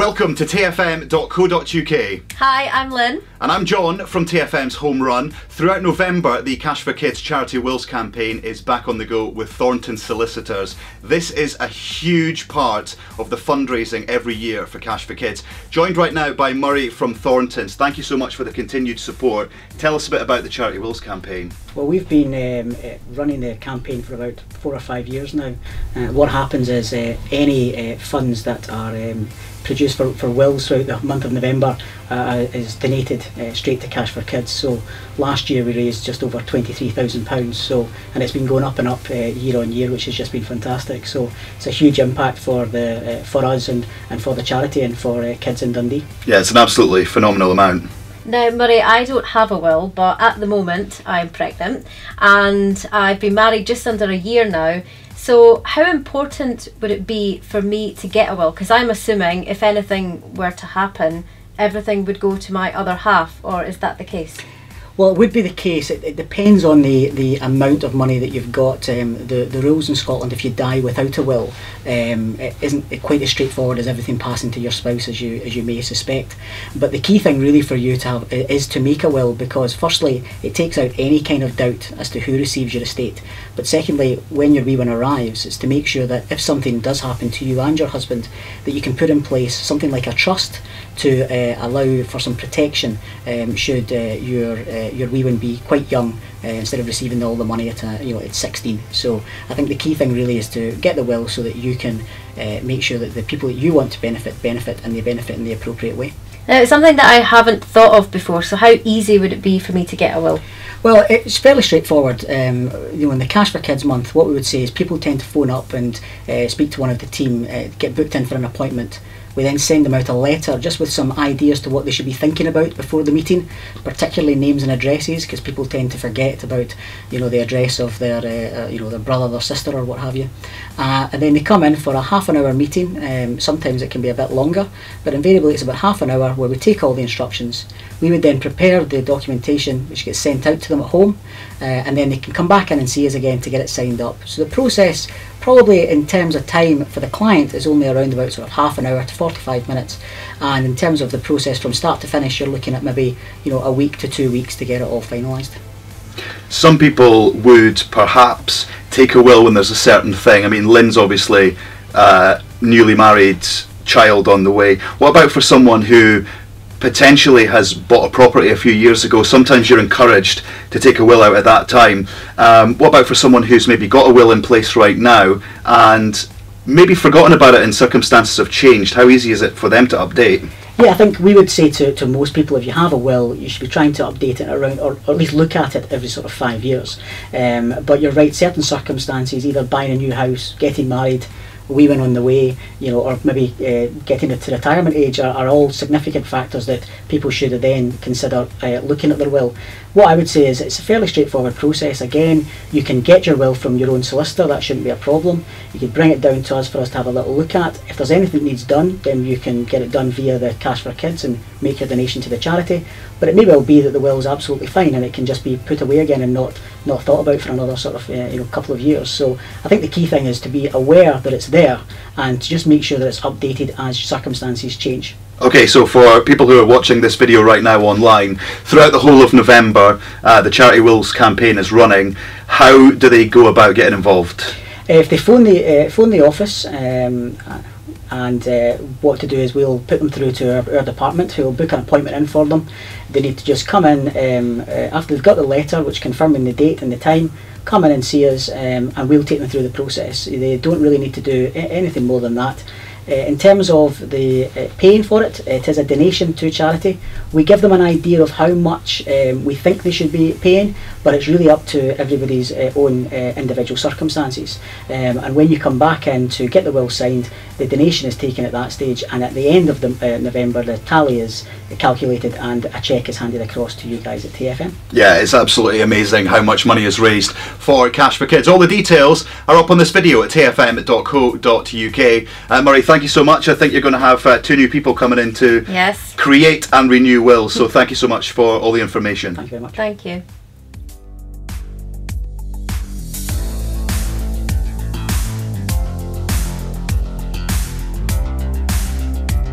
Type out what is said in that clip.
Welcome to tfm.co.uk. Hi, I'm Lynn. And I'm John from TFM's Home Run. Throughout November, the Cash for Kids charity wills campaign is back on the go with Thorntons Solicitors. This is a huge part of the fundraising every year for Cash for Kids. Joined right now by Murray from Thorntons. Thank you so much for the continued support. Tell us a bit about the charity wills campaign. Well, we've been running the campaign for about 4 or 5 years now. What happens is any funds that are produced for wills throughout the month of November is donated straight to Cash for Kids. So last year we raised just over £23,000, and it's been going up and up year on year, which has just been fantastic. So it's a huge impact for us and for the charity and for kids in Dundee. Yeah, it's an absolutely phenomenal amount. Now, Murray, I don't have a will, but at the moment I'm pregnant and I've been married just under a year now. So how important would it be for me to get a will? Because I'm assuming if anything were to happen, everything would go to my other half, or is that the case? Well, it would be the case. It depends on the amount of money that you've got. The rules in Scotland, if you die without a will, it isn't quite as straightforward as everything passing to your spouse as you may suspect. But the key thing really for you to have is to make a will, because firstly, it takes out any kind of doubt as to who receives your estate. But secondly, when your wee one arrives, it's to make sure that if something does happen to you and your husband, that you can put in place something like a trust to allow for some protection should your wee one be quite young, instead of receiving all the money at 16. So I think the key thing really is to get the will so that you can make sure that the people that you want to benefit, and they benefit in the appropriate way. Now, it's something that I haven't thought of before, so how easy would it be for me to get a will? Well, it's fairly straightforward. In the Cash for Kids month, what we would say is people tend to phone up and speak to one of the team, get booked in for an appointment. We then send them out a letter just with some ideas to what they should be thinking about before the meeting, particularly names and addresses, because people tend to forget about the address of their their brother, their sister, or what have you. And then they come in for a half-an-hour meeting. Sometimes it can be a bit longer, but invariably it's about half an hour where we take all the instructions. We would then prepare the documentation, which gets sent out to them at home, and then they can come back in and see us again to get it signed up. So the process, probably in terms of time for the client, is only around about sort of half an hour to 45 minutes, and in terms of the process from start to finish, you're looking at maybe a week to 2 weeks to get it all finalised. Some people would perhaps take a will when there's a certain thing. I mean, Lynn's obviously newly married, child on the way. What about for someone who potentially has bought a property a few years ago? Sometimes you're encouraged to take a will out at that time. What about for someone who's maybe got a will in place right now and maybe forgotten about it and circumstances have changed? How easy is it for them to update? Yeah, I think we would say to most people, if you have a will, you should be trying to update it around, or at least look at it every sort of 5 years. But you're right, certain circumstances, either buying a new house, getting married, wee one on the way, or maybe getting to retirement age are all significant factors that people should then consider looking at their will. What I would say is it's a fairly straightforward process. Again, you can get your will from your own solicitor, that shouldn't be a problem. You can bring it down to us for us to have a little look at. If there's anything that needs done, then you can get it done via the Cash for Kids and make your donation to the charity. But it may well be that the will is absolutely fine and it can just be put away again and not thought about for another sort of couple of years. So I think the key thing is to be aware that it's there and to just make sure that it's updated as circumstances change. Okay, so for people who are watching this video right now online, throughout the whole of November, the Charity Wills campaign is running. How do they go about getting involved? If they phone the office, and what to do is we'll put them through to our department, who will book an appointment in for them. They need to just come in after they've got the letter, which confirming the date and the time. Come in and see us, and we'll take them through the process. They don't really need to do anything more than that. In terms of the paying for it, it is a donation to charity. We give them an idea of how much we think they should be paying, but it's really up to everybody's own individual circumstances. And when you come back in to get the will signed, the donation is taken at that stage, and at the end of November, the tally is calculated and a cheque is handed across to you guys at TFM. Yeah, it's absolutely amazing how much money is raised for Cash for Kids. All the details are up on this video at tfm.co.uk. Murray, thank you so much. I think you're going to have 2 new people coming in to create and renew wills, so thank you so much for all the information. Thank you very much. Thank you.